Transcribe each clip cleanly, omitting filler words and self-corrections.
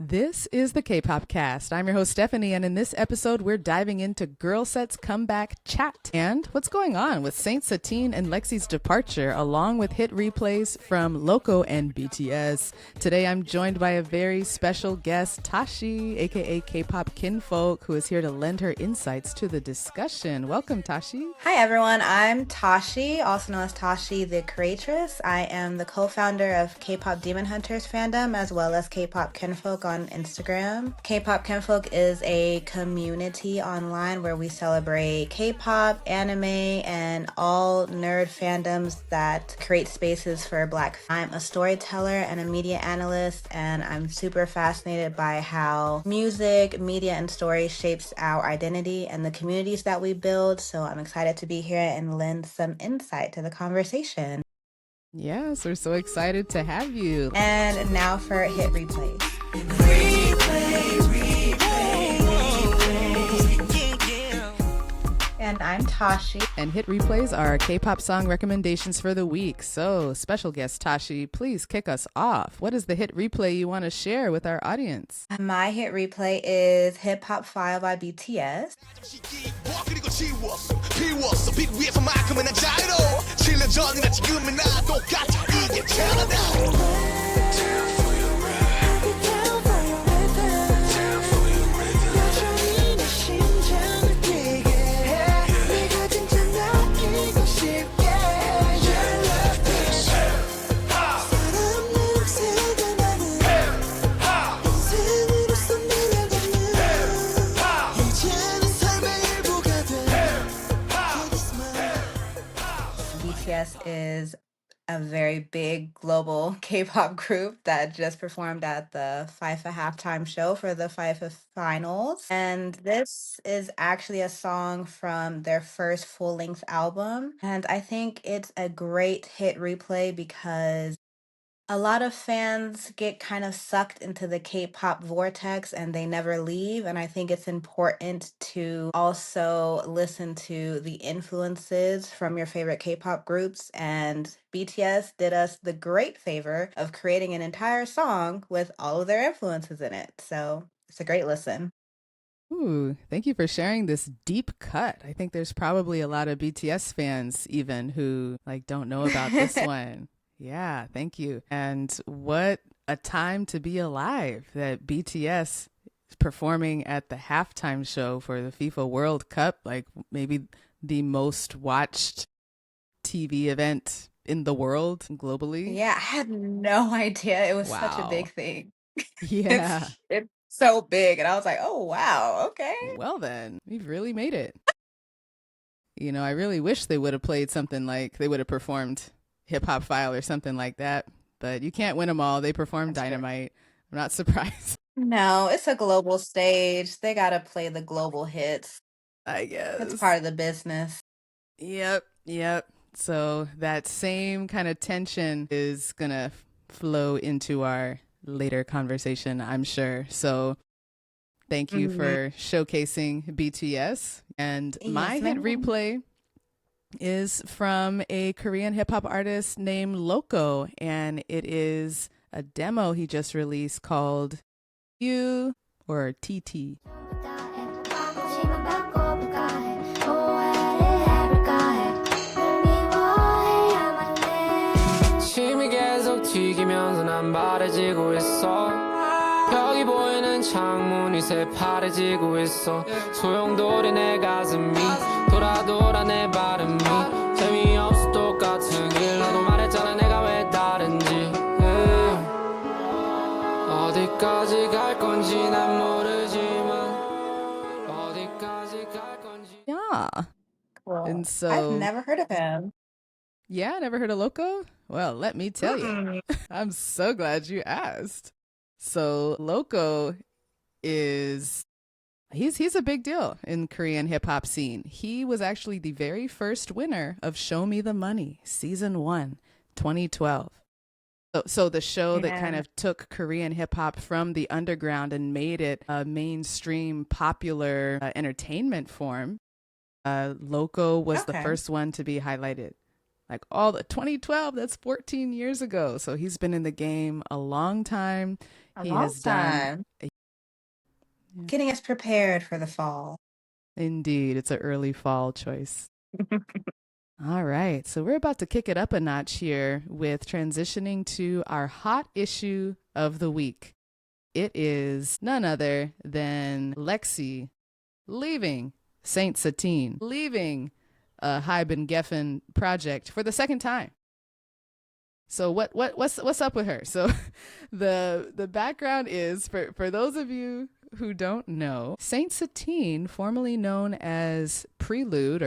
This is the K-Pop Cast. I'm your host, Stephanie, and in this episode, we're diving into GIRLSET's comeback chat and what's going on with Saint Satine and Lexie's departure, along with hit replays from Loco and BTS. Today, I'm joined by a very special guest, Tashi, aka K-Pop Kinfolk, who is here to lend her insights to the discussion. Welcome, Tashi. Hi, everyone. I'm Tashi, also known as Tashi the Creatress. I am the co-founder of K-Pop Demon Hunters fandom, as well as K-Pop Kinfolk on Instagram. K-Pop Kinfolk is a community online where we celebrate K-pop, anime, and all nerd fandoms that create spaces for Black. I'm a storyteller and a media analyst, and I'm super fascinated by how music, media, and story shapes our identity and the communities that we build. So I'm excited to be here and lend some insight to the conversation. Yes, we're so excited to have you. And now for hit replays. And I'm Tashi. And hit replays are K-pop song recommendations for the week. So, special guest Tashi, please kick us off. What is the hit replay you want to share with our audience? My hit replay is Hip Hop Phile by BTS. BTS is a very big global K-pop group that just performed at the FIFA halftime show for the FIFA finals. And this is actually a song from their first full-length album. And I think it's a great hit replay because a lot of fans get kind of sucked into the K-pop vortex and they never leave. And I think it's important to also listen to the influences from your favorite K-pop groups. And BTS did us the great favor of creating an entire song with all of their influences in it. So it's a great listen. Ooh, thank you for sharing this deep cut. I think there's probably a lot of BTS fans even who don't know about this one. Yeah, thank you. And what a time to be alive that BTS is performing at the halftime show for the FIFA World Cup, like maybe the most watched TV event in the world globally. Yeah, I had no idea it was such a Wow. big thing. Yeah. It's so big. And I was like, oh, wow, okay. Well, then, we've really made it. You know, I really wish they would have played something like they would have performed Hip Hop Phile or something like that, but you can't win them all. They performed That's true. Dynamite. I'm not surprised. No, it's a global stage. They gotta play the global hits. I guess. It's part of the business. Yep. So that same kind of tension is gonna flow into our later conversation, I'm sure. So thank you for showcasing BTS. And my hit replay is from a Korean hip hop artist named Loco, and it is a demo he just released called You or TT. 침이 계속 튀기면서 난 바래지고 있어 벽이 보이는 창문이 새파래지고 있어 소용돌이 내 가슴이 돌아 내 발음이 재미없어 똑같은 길 너도 말했잖아 내가 왜 다른지 어디까지 갈 건지 난 모르지만 어디까지 갈 건지 Yeah. Cool. And so I've never heard of him. Yeah, never heard of Loco? Well, let me tell you. I'm so glad you asked. So Loco is he's a big deal in Korean hip hop scene. He was actually the very first winner of Show Me the Money, season 1, 2012. So the show that kind of took Korean hip hop from the underground and made it a mainstream popular entertainment form. Loco was the first one to be highlighted. Like all the 2012, that's 14 years ago. So he's been in the game a long time. A He long has done, time. yeah, Getting us prepared for the fall. indeed, it's an early fall choice. All right. So we're about to kick it up a notch here with transitioning to our hot issue of the week. It is none other than Lexie leaving Saint Satine, leaving a Hyben Geffen project for the second time. So what's up with her? So the background is for those of you who don't know, Saint Satine, formerly known as Prelude,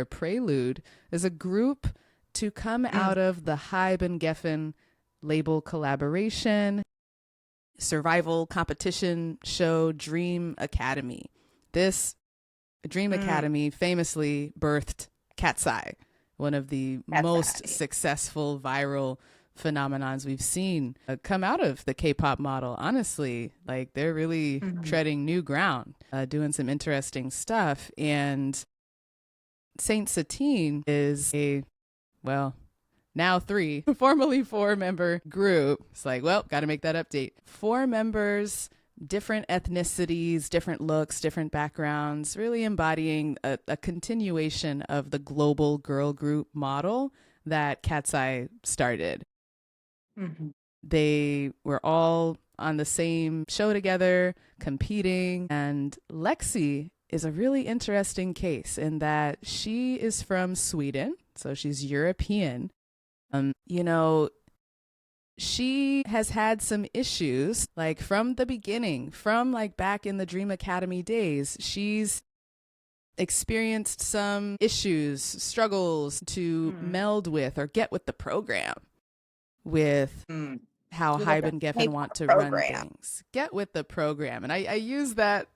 is a group to come out of the Hyben Geffen label collaboration survival competition show Dream Academy. This Dream Academy famously birthed KATSEYE, one of the most successful viral phenomenons we've seen come out of the K-pop model. Honestly, like they're really treading new ground, doing some interesting stuff. And Saint Satine is a, well, now 3, formerly 4-member group. It's like, well, got to make that update. 4 members, different ethnicities, different looks, different backgrounds, really embodying a continuation of the global girl group model that KATSEYE started. They were all on the same show together, competing, and Lexie is a really interesting case in that she is from Sweden, so she's European. You know, she has had some issues, like from the beginning, from like back in the Dream Academy days. She's experienced some issues, struggles to meld with or get with the program, with how Hyben Geffen want to run things. Get with the program. And I use that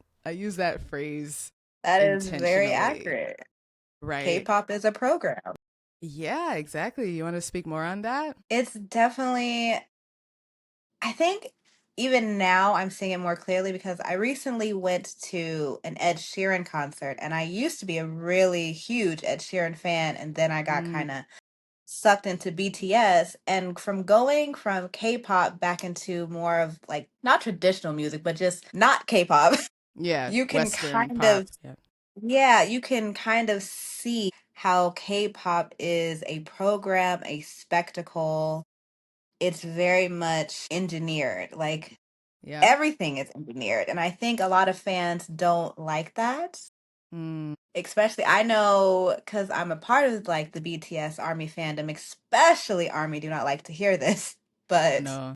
phrase. That is very accurate. Right. K-pop is a program. Yeah, exactly. You want to speak more on that? It's definitely, I think even now I'm seeing it more clearly because I recently went to an Ed Sheeran concert, and I used to be a really huge Ed Sheeran fan, and then I got kind of sucked into BTS, and from going from K-pop back into more of like not traditional music, but just not K-pop. Yeah, you can Western kind pop. of you can kind of see how K-pop is a program, a spectacle. It's very much engineered. Like everything is engineered. And I think a lot of fans don't like that. Especially, I know because I'm a part of like the BTS ARMY fandom, especially ARMY do not like to hear this, but no.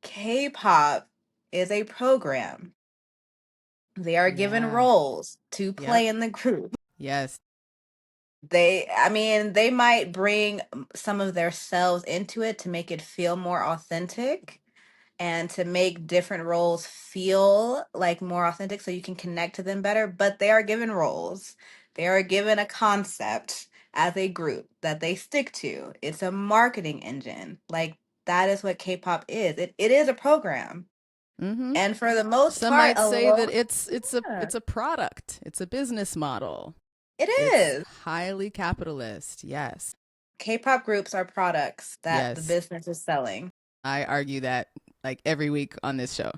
K-pop is a program. They are given roles to play in the group. Yes. They might bring some of their selves into it to make it feel more authentic and to make different roles feel like more authentic so you can connect to them better. But they are given roles. They are given a concept as a group that they stick to. It's a marketing engine. Like that is what K-pop is. It is a program. And for the most some part, might say that it's a product. It's a business model. It is. It's highly capitalist. Yes. K-pop groups are products that the business is selling. I argue that like every week on this show.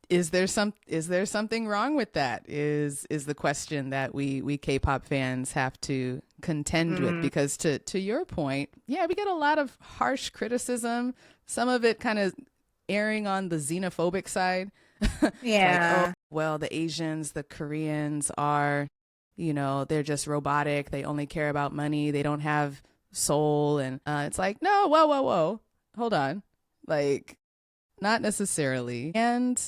Is there something wrong with that? Is the question that we K-pop fans have to contend with, because to your point, we get a lot of harsh criticism, some of it kind of erring on the xenophobic side. Yeah. Like, oh, well, the Asians, the Koreans are, they're just robotic. They only care about money. They don't have soul. And it's like, no, whoa. Hold on. Like, not necessarily. And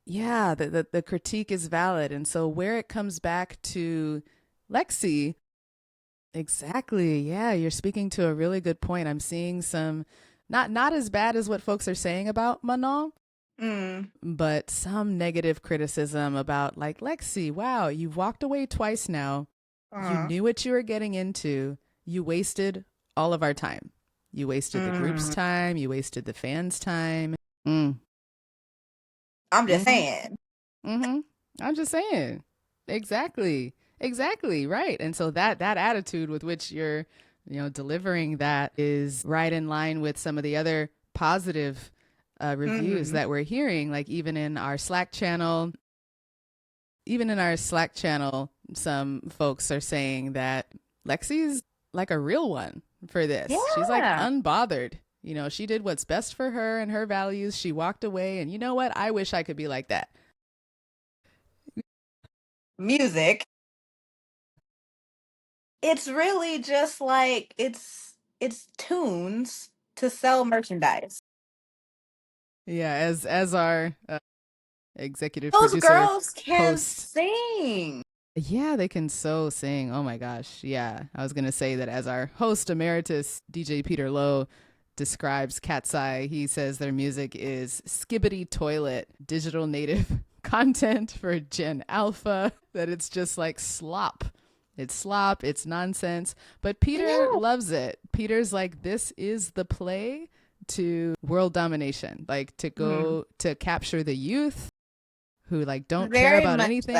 yeah, the critique is valid. And so where it comes back to Lexie, exactly. Yeah, you're speaking to a really good point. I'm seeing some, not as bad as what folks are saying about Manon, but some negative criticism about like, Lexie, wow, you've walked away twice now. You knew what you were getting into. You wasted all of our time. You wasted the group's time. You wasted the fans' time. I'm just saying. I'm just saying. Exactly. Right. And so that attitude with which you're delivering that is right in line with some of the other positive reviews that we're hearing. Like even in our Slack channel, some folks are saying that Lexie's like a real one for this. Yeah. She's like unbothered. She did what's best for her and her values. She walked away, and you know what? I wish I could be like that. Music. It's really just like it's tunes to sell merchandise. Yeah, as our executive Those producer girls can host. sing. Yeah, they can so sing. Oh my gosh. Yeah, I was going to say that as our host emeritus, DJ Peter Lowe, describes KATSEYE, he says their music is skibbity toilet, digital native content for Gen Alpha, that it's just like slop. It's slop, it's nonsense. But Peter loves it. Peter's like, this is the play to world domination, like to go to capture the youth who like don't care about anything.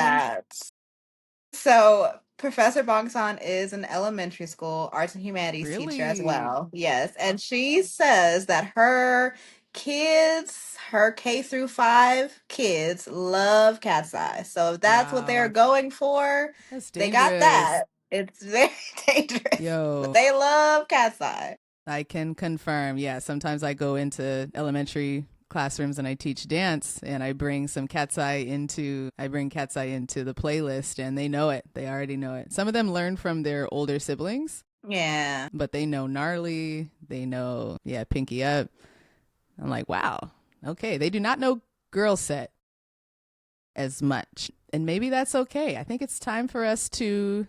So Professor Bongsan is an elementary school arts and humanities Really? teacher as well. Yes. And she says that her kids, her K through 5 kids love KATSEYE. So if that's what they're going for, That's they got dangerous. that. It's very dangerous. Yo. But they love KATSEYE. I can confirm. Yeah, sometimes I go into elementary classrooms and I teach dance, and I bring KATSEYE into the playlist, and they know it. They already know it. Some of them learn from their older siblings. Yeah. But they know Gnarly. They know, Pinky Up. I'm like, wow. Okay. They do not know GIRLSET as much. And maybe that's okay. I think it's time for us to,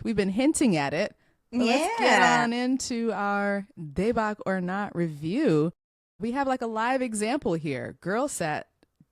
we've been hinting at it. But let's get on into our Debak or Not review. We have a live example here. GIRLSET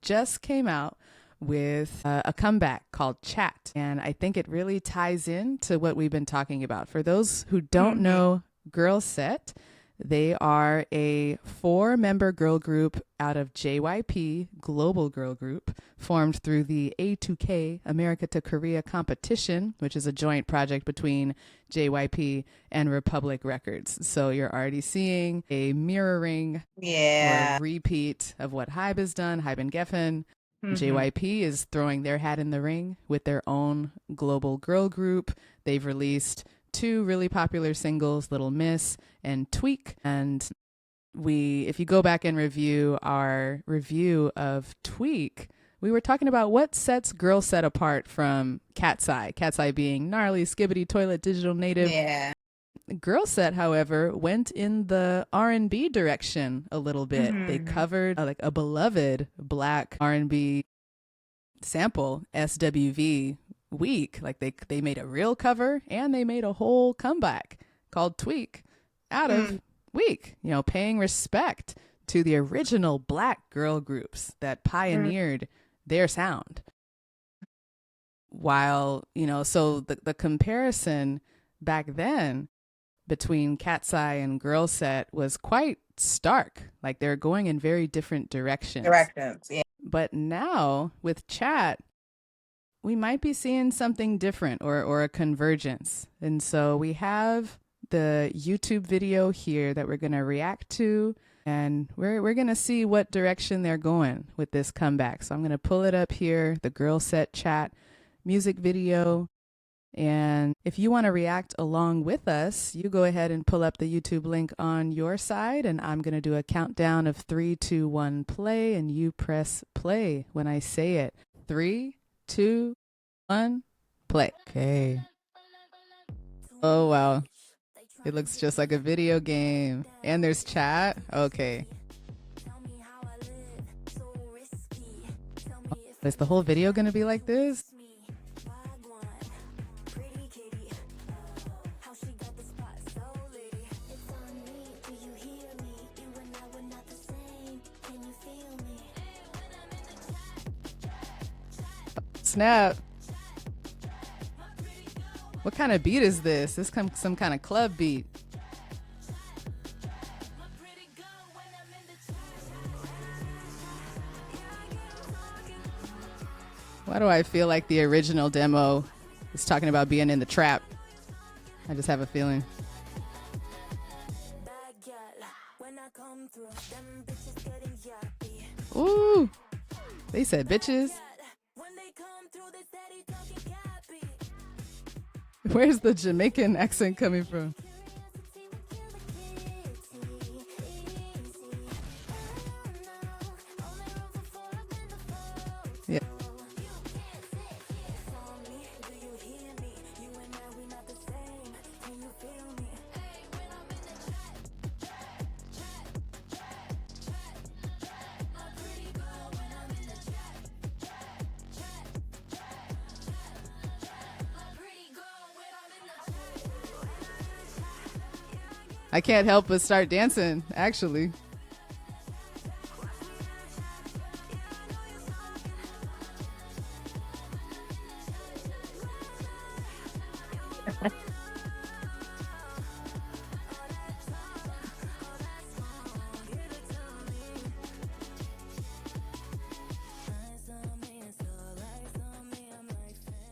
just came out with a comeback called Chat. And I think it really ties in to what we've been talking about. For those who don't know GIRLSET, they are a 4-member girl group out of JYP, Global Girl Group, formed through the A2K, America to Korea competition, which is a joint project between JYP and Republic Records. So you're already seeing a mirroring or repeat of what HYBE has done, HYBE and Geffen. JYP is throwing their hat in the ring with their own global girl group. They've released 2 really popular singles, Little Miss and Tweak. And if you go back and review our review of Tweak, we were talking about what sets GIRLSET apart from KATSEYE. KATSEYE being gnarly, skibbity toilet, digital native. Yeah. GIRLSET, however, went in the R&B direction a little bit. They covered a beloved Black R&B sample, SWV Week. They made a real cover, and they made a whole comeback called Tweak out of Week, paying respect to the original Black girl groups that pioneered their sound. While, so the comparison back then between KATSEYE and GIRLSET was quite stark. They're going in very different directions. Yeah. But now with Chat, we might be seeing something different or a convergence. And so we have the YouTube video here that we're going to react to, and we're going to see what direction they're going with this comeback. So I'm going to pull it up here, the GIRLSET Chat music video. And if you want to react along with us, you go ahead and pull up the YouTube link on your side, and I'm going to do a countdown of 3, 2, 1, play, and you press play when I say it. 3, 2, 1, play. Okay. Oh, wow. It looks just like a video game. And there's chat. Okay. Is the whole video going to be like this? Snap. What kind of beat is this? This comes some kind of club beat. Why do I feel like the original demo is talking about being in the trap? I just have a feeling. They said bitches. Where's the Jamaican accent coming from? Yeah. I can't help but start dancing, actually.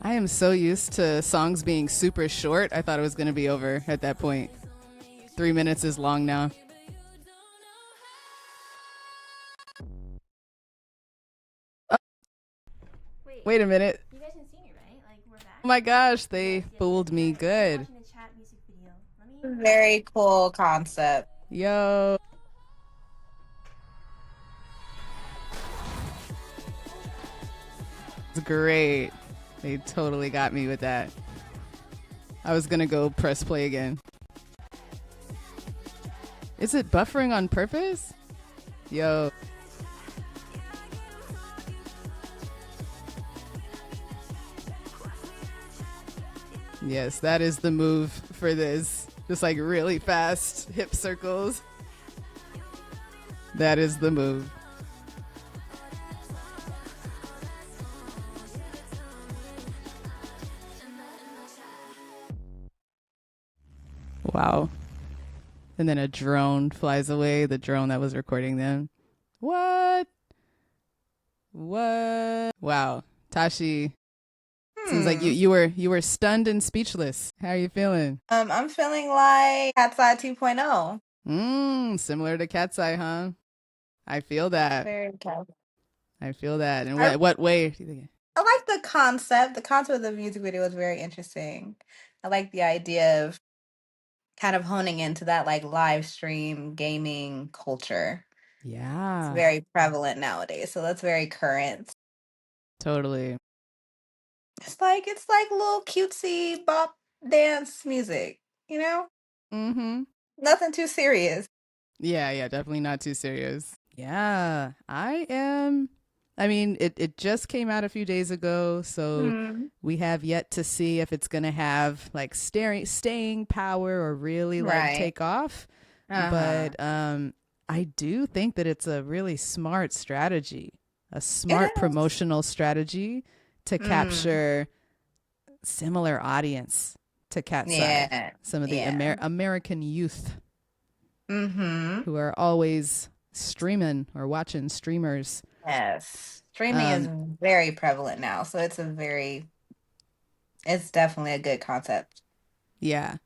I am so used to songs being super short. I thought it was going to be over at that point. 3 minutes is long now. Oh. Wait a minute. You guys can see me, right? Like, we're back. Oh my gosh, they fooled me good. Watching the chat music video. Very cool concept. Yo. It's great. They totally got me with that. I was gonna go press play again. Is it buffering on purpose? Yo. Yes, that is the move for this. Just like really fast hip circles. That is the move. Wow. And then a drone flies away, the drone that was recording them. What? Wow. Tashi, seems like you were stunned and speechless. How are you feeling? I'm feeling like KATSEYE 2.0. Similar to KATSEYE, huh? I feel that. Very cool. I feel that. In what way do you think? I like the concept. The concept of the music video was very interesting. I like the idea of kind of honing into that like live stream gaming culture. Yeah. It's very prevalent nowadays. So that's very current. Totally. It's like little cutesy bop dance music, you know? Mm-hmm. Nothing too serious. Yeah, definitely not too serious. Yeah, I mean, it just came out a few days ago, so we have yet to see if it's going to have like staying power or really like take off. But I do think that it's a really smart strategy, a smart promotional strategy to capture similar audience to KATSEYE. Yeah. Some of the American youth who are always streaming or watching streamers. Yes. Streaming is very prevalent now, so it's definitely a good concept. Yeah.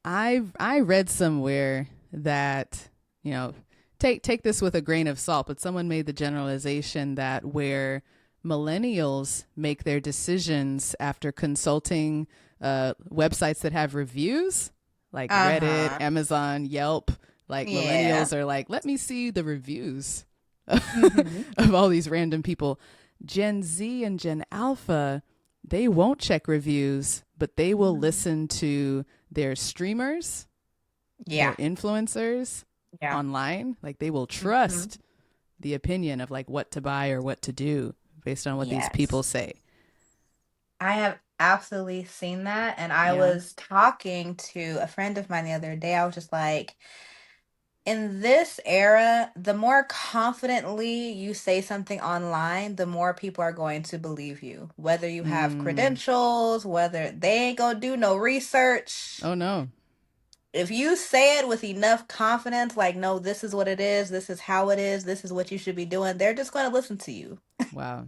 I read somewhere that, you know, take this with a grain of salt, but someone made the generalization that where millennials make their decisions after consulting websites that have reviews, like Reddit, Amazon, Yelp, like millennials are like, let me see the reviews of all these random people. Gen Z and Gen Alpha, they won't check reviews, but they will listen to their streamers, their influencers online. Like they will trust the opinion of like what to buy or what to do based on what these people say. I have absolutely seen that. And I was talking to a friend of mine the other day. I was just like, in this era, the more confidently you say something online, the more people are going to believe you. Whether you have credentials, whether they ain't gonna do no research. Oh, no. If you say it with enough confidence, like, no, this is what it is, this is how it is, this is what you should be doing, they're just going to listen to you. Wow.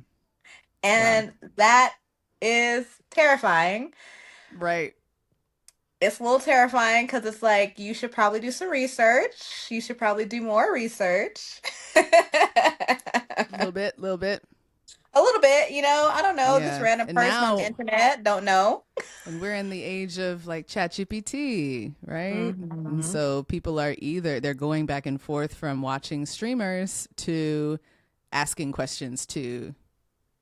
And that is terrifying. Right. It's a little terrifying because it's like, you should probably do some research. You should probably do more research. Little bit. A little bit, I don't know. This Yeah. random And person on the now, internet, don't know. and we're in the age of like ChatGPT, right? And Mm-hmm. so people are they're going back and forth from watching streamers to asking questions to,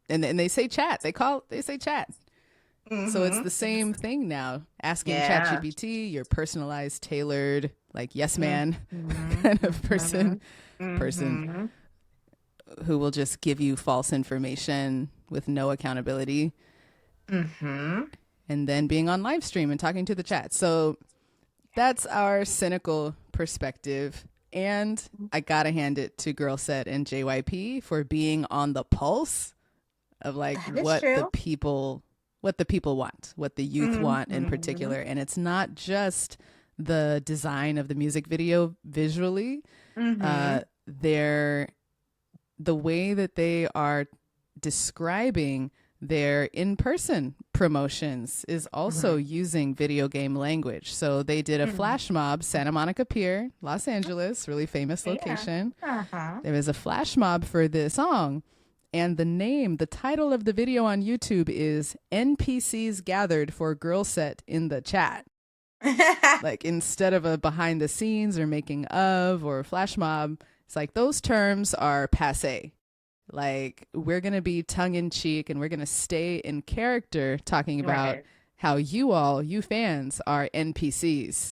and they say chat. They say chat. So it's Mm-hmm. the same thing now. Asking Yeah. ChatGPT, your personalized, tailored, like yes man Mm-hmm. kind of Mm-hmm. person Mm-hmm. who will just give you false information with no accountability, Mm-hmm. and then being on live stream and talking to the chat. So that's our cynical perspective. And I gotta hand it to GIRLSET and JYP for being on the pulse of like That is true. what the people want, what the youth want in Mm-hmm. particular. And it's not just the design of the music video visually. Mm-hmm. They're the way that they are describing their in-person promotions is also using video game language. So they did a Mm-hmm. flash mob, Santa Monica Pier, Los Angeles, really famous Yeah. location. Uh-huh. There was a flash mob for this song. And the title of the video on YouTube is NPCs Gathered for GIRLSET in the Chat. Like instead of a behind the scenes or making of or flash mob, it's like those terms are passe. Like we're going to be tongue in cheek and we're going to stay in character talking about Right. how you fans are NPCs.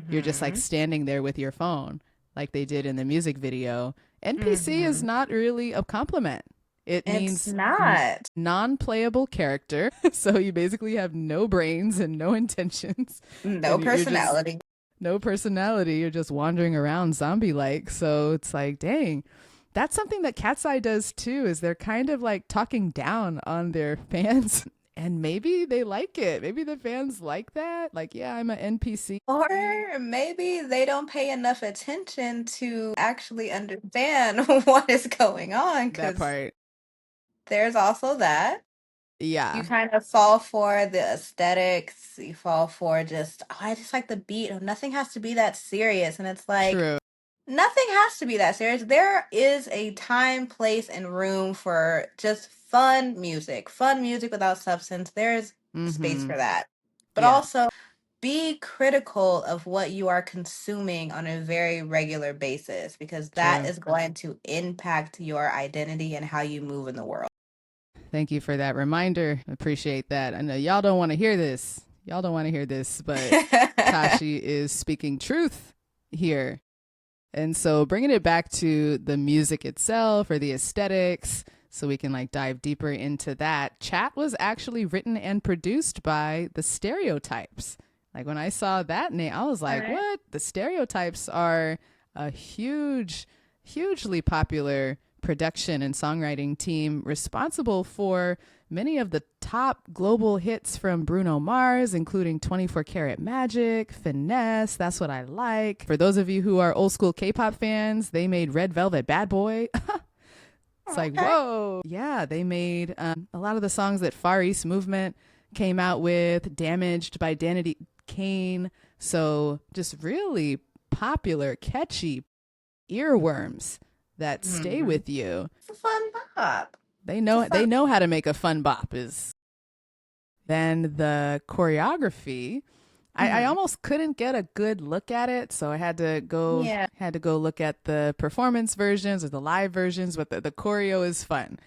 You're just like Mm-hmm. standing there with your phone like they did in the music video. NPC is Mm-hmm. not really a compliment. It It's means not. non-playable character. So you basically have no brains and no intentions. No And you're just personality. no personality. You're just wandering around zombie-like. So it's like, dang, that's something that KATSEYE does too, is they're kind of like talking down on their fans. And maybe they like it. Maybe the fans like that. Like, yeah, I'm an NPC. Or maybe they don't pay enough attention to actually understand what is going on, That because part. there's also that. You Yeah. kind of fall for the aesthetics. You fall for just, oh, I just like the beat. Oh, nothing has to be that serious. And it's like, True. nothing has to be that serious. There is a time, place, and room for just fun music. Fun music without substance. There's space Mm-hmm. for that. But Yeah. also, be critical of what you are consuming on a very regular basis, because that True. is going to impact your identity and how you move in the world. Thank you for that reminder. Appreciate that. I know y'all don't want to hear this. Y'all don't want to hear this, but Tashi is speaking truth here. And so bringing it back to the music itself or the aesthetics, so we can like dive deeper into that. Chat was actually written and produced by the Stereotypes. Like when I saw that name, I was like, Alright. what? The Stereotypes are a hugely popular production and songwriting team responsible for many of the top global hits from Bruno Mars, including 24 Karat Magic, Finesse, That's What I Like. For those of you who are old school K-pop fans, they made Red Velvet Bad Boy. It's like, whoa. Yeah, they made a lot of the songs that Far East Movement came out with, Damaged by Danity Kane. So just really popular, catchy earworms that stay with you. It's a fun bop. They know how to make a fun bop. Is then the choreography. I almost couldn't get a good look at it, so I had to go look at the performance versions or the live versions. But the choreo is fun.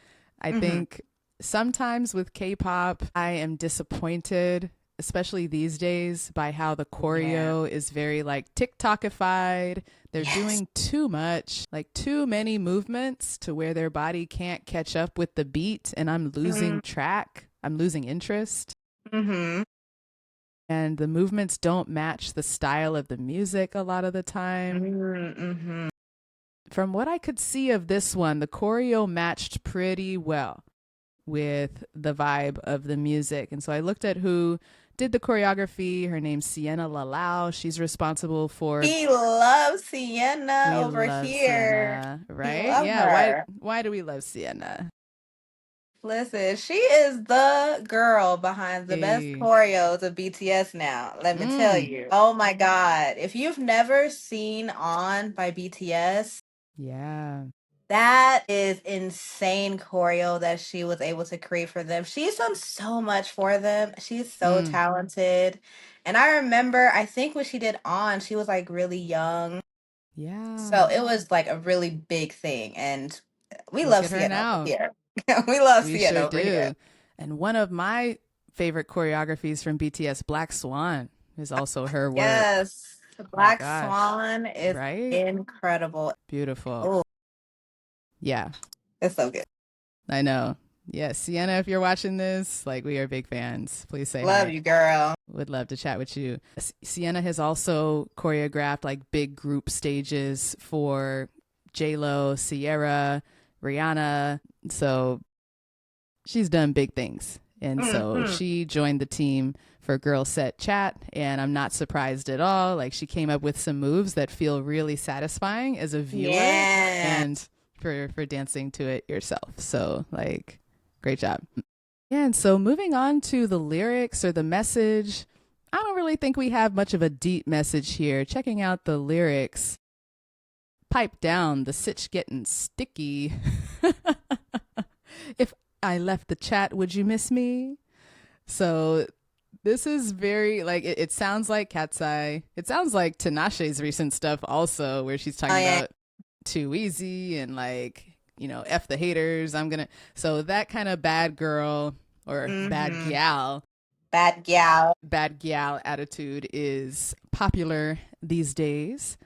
I think sometimes with K-pop, I am disappointed, especially these days, by how the choreo is very like TikTokified. They're doing too much, like too many movements to where their body can't catch up with the beat, and I'm losing track. I'm losing interest. Mm-hmm. And the movements don't match the style of the music a lot of the time. Mm-hmm. From what I could see of this one, the choreo matched pretty well with the vibe of the music. And so I looked at who did the choreography. Her name's Sienna Lalau. She's responsible for... He loves Sienna We over love here. Sienna, We right? love Yeah. her. Why do we love Sienna? Listen, she is the girl behind the best Hey. choreos of BTS now. Let me tell you. Oh my God. If you've never seen On by BTS, Yeah. That is insane choreo that she was able to create for them. She's done so much for them. She's so talented. And I remember, I think when she did On, she was like really young. Yeah. So it was like a really big thing. And we Look love at her seeing now. over here. We love We seeing sure over here. do. And one of my favorite choreographies from BTS, Black Swan, is also her work. Yes. Oh my Black gosh. Swan is Right? incredible. Beautiful. Oh, Yeah, it's so good. I know. Yes, Sienna, if you're watching this, like, we are big fans. Please say Love hi. you, girl. Would love to chat with you. Sienna has also choreographed like big group stages for J-Lo, Sierra, Rihanna. So she's done big things. And so she joined the team for GIRLSET Chat, and I'm not surprised at all. Like, she came up with some moves that feel really satisfying as a viewer, and for dancing to it yourself. So, like, great job. Yeah, and so moving on to the lyrics or the message, I don't really think we have much of a deep message here. Checking out the lyrics, pipe down, the sitch getting sticky. If I left the chat, would you miss me? So this is very, like, it sounds like KATSEYE. It sounds like Tinashe's recent stuff also, where she's talking about too easy and, like, you know, F the haters. So that kind of bad girl or bad gal attitude is popular these days.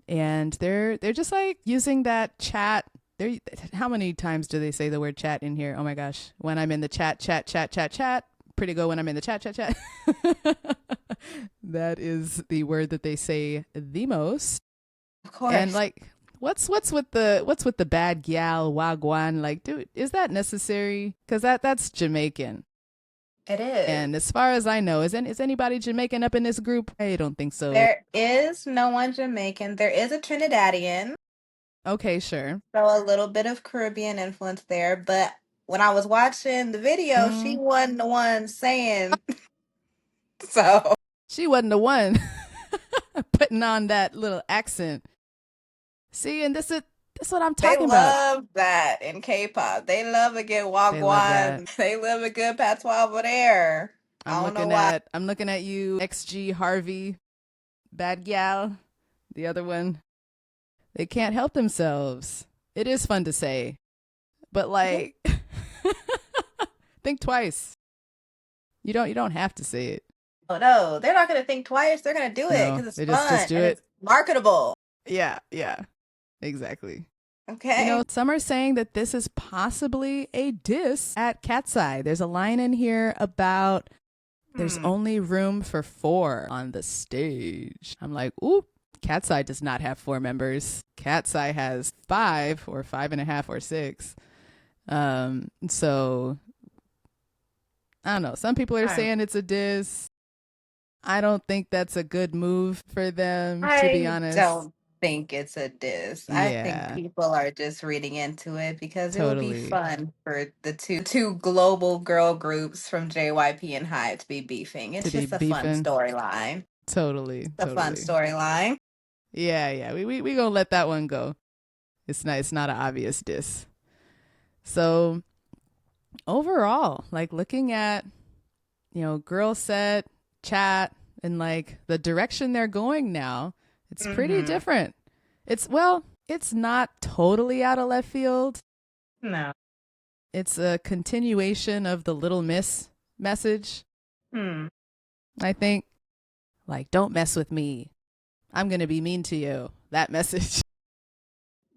And they're just like using that chat. How many times do they say the word chat in here? Oh my gosh. When I'm in the chat. Pretty good when I'm in the chat. That is the word that they say the most. Of course. And, like, what's with the bad gal wagwan? Like, dude, is that necessary? Because that's Jamaican. It is. And as far as I know, is anybody Jamaican up in this group? I don't think so. There is no one Jamaican. There is a Trinidadian. Okay, sure. So a little bit of Caribbean influence there. But when I was watching the video, she wasn't the one saying so. She wasn't the one putting on that little accent. See, and this is what I'm talking about. They love that in K-pop. They love a good wagwan. They love a good patois over there. I'm looking at you, XG Harvey, bad gal, the other one. They can't help themselves. It is fun to say, but, like, think twice. You don't have to say it. Oh no, they're not gonna think twice. They're gonna do it because it's fun. Just do it. It's marketable. Yeah, exactly. Okay. You know, some are saying that this is possibly a diss at KATSEYE. There's a line in here about there's only room for 4 on the stage. I'm like, ooh, KATSEYE does not have 4 members. KATSEYE has 5 or 5.5 or 6. So I don't know. Some people are saying it's a diss. I don't think that's a good move for them, to be honest. I don't think it's a diss. Yeah. I think people are just reading into it because it would be fun for the two global girl groups from JYP and HYBE to be beefing. It's just a fun storyline. Totally. A fun storyline. Yeah. We gonna let that one go. It's not an obvious diss. So overall, like, looking at, you know, GIRLSET, Chat, and, like, the direction they're going now, it's pretty different. It's not totally out of left field. No. It's a continuation of the Little Miss message. I think, like, don't mess with me. I'm going to be mean to you. That message.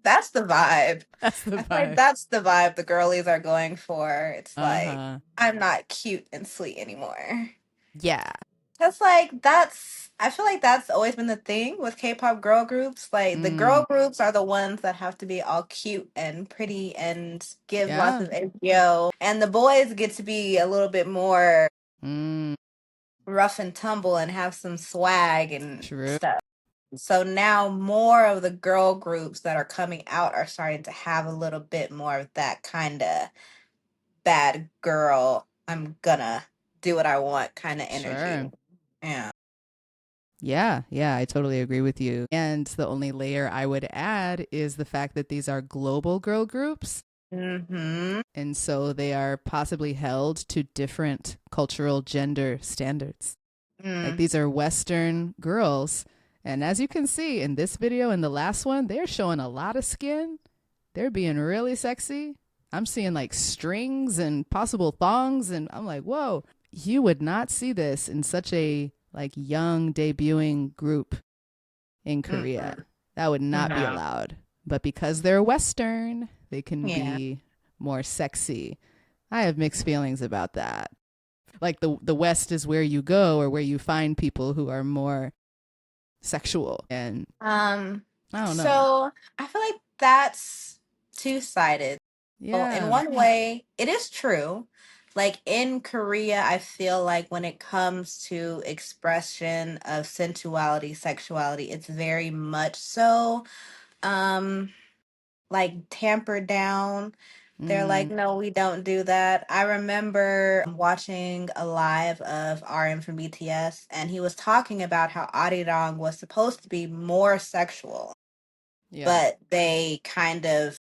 That's the vibe. Like, that's the vibe the girlies are going for. It's like, I'm not cute and sweet anymore. Yeah. That's like, I feel like that's always been the thing with K-pop girl groups. Like, the girl groups are the ones that have to be all cute and pretty and give lots of APO. And the boys get to be a little bit more rough and tumble and have some swag and stuff. So now more of the girl groups that are coming out are starting to have a little bit more of that kind of bad girl, I'm gonna do what I want kind of energy. Sure. Yeah. Yeah, I totally agree with you. And the only layer I would add is the fact that these are global girl groups. Mm-hmm. And so they are possibly held to different cultural gender standards. Like these are Western girls. And as you can see in this video and the last one, they're showing a lot of skin. They're being really sexy. I'm seeing like strings and possible thongs. And I'm like, whoa, you would not see this in such a like young debuting group in Korea. That would not be allowed. But because they're Western, they can be more sexy. I have mixed feelings about that. Like the West is where you go or where you find people who are more sexual. And I don't know. So I feel like that's two-sided. Well, in Yeah. one way, it is true. Like in Korea, I feel like when it comes to expression of sensuality, sexuality, it's very much so like tampered down. They're like, no, we don't do that. I remember watching a live of RM from BTS, and he was talking about how Arirang was supposed to be more sexual, Yeah. but they kind of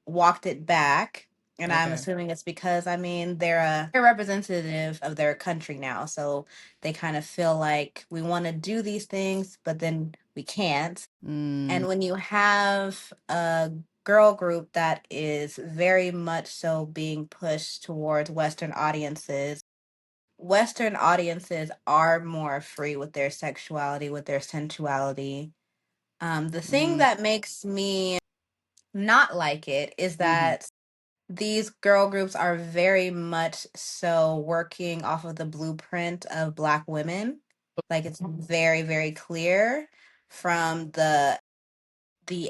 walked it back. And I'm Okay. assuming it's because, I mean, they're a representative of their country now. So they kind of feel like we want to do these things, but then we can't. And when you have a girl group that is very much so being pushed towards Western audiences are more free with their sexuality, with their sensuality. The thing that makes me not like it is that these girl groups are very much so working off of the blueprint of Black women. Like it's very, very clear from the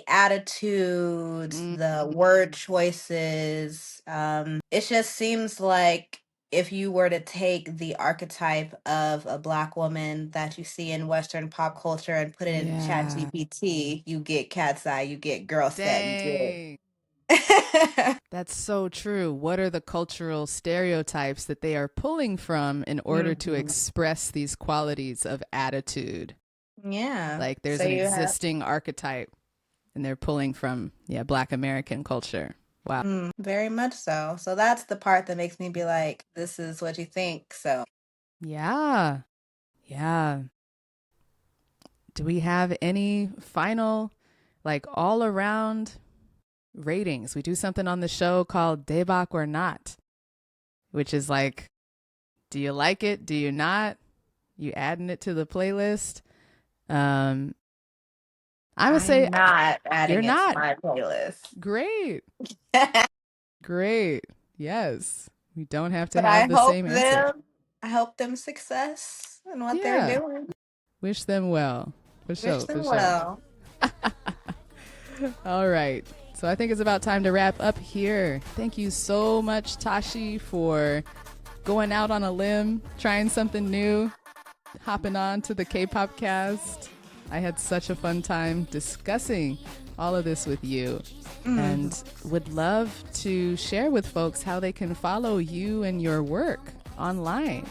attitudes, the word choices. It just seems like if you were to take the archetype of a Black woman that you see in Western pop culture and put it in ChatGPT, you get KATSEYE, you get GIRLSET, you Dang. get. That's so true. What are the cultural stereotypes that they are pulling from in order to express these qualities of attitude? Yeah. Like there's an existing archetype and they're pulling from, Black American culture. Wow. Very much so. So that's the part that makes me be like, this is what you think. So Yeah. Do we have any final, like all around ratings? We do something on the show called Daebak or Not, which is like, do you like it? Do you not? You adding it to the playlist? I'm gonna say not adding you're it not. to my playlist. Great. Great. Yes. We don't have to But have the same answer. I hope them success in what Yeah. they're doing. Wish them well. For sure. Wish them well. All right. So I think it's about time to wrap up here. Thank you so much, Tashi, for going out on a limb, trying something new, hopping on to the K-pop cast. I had such a fun time discussing all of this with you and would love to share with folks how they can follow you and your work online.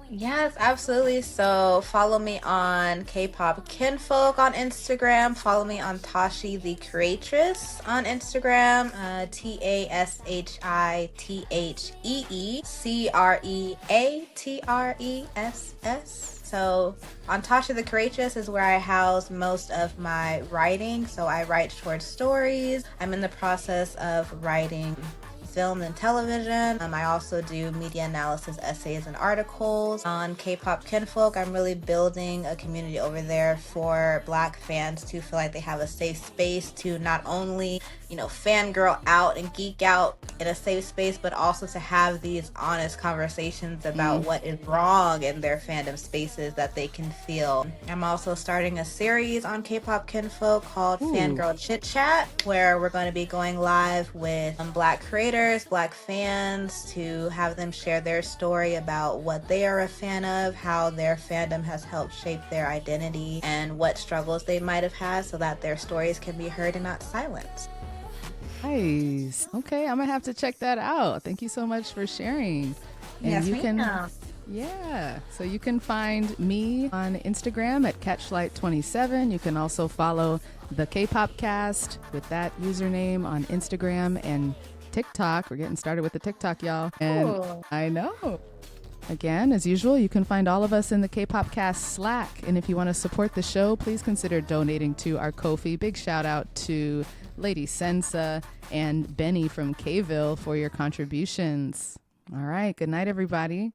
Yes, absolutely. So follow me on K-pop Kinfolk on Instagram. Follow me on Tashi the Creatress on Instagram. TASHITEECREATRESS. So on Tashi the Creatress is where I house most of my writing. So I write short stories. I'm in the process of writing film and television. I also do media analysis essays and articles on K-pop Kinfolk. I'm really building a community over there for Black fans to feel like they have a safe space to not only, fangirl out and geek out in a safe space, but also to have these honest conversations about what is wrong in their fandom spaces that they can feel. I'm also starting a series on K-pop Kinfolk called Fangirl Chit Chat, where we're going to be going live with Black creators, Black fans, to have them share their story about what they are a fan of, how their fandom has helped shape their identity, and what struggles they might have had so that their stories can be heard and not silenced. Nice. Okay, I'm gonna have to check that out. Thank you so much for sharing. And Yes, you can ma'am. Yeah, so you can find me on Instagram at Catchlight27. You can also follow the K-Pop Cast with that username on Instagram and TikTok. We're getting started with the TikTok, y'all. And Cool. I know. Again, as usual, you can find all of us in the K-Pop Cast Slack. And if you want to support the show, please consider donating to our Ko-fi. Big shout out to Lady Sensa and Benny from Kville for your contributions. All right, good night, everybody.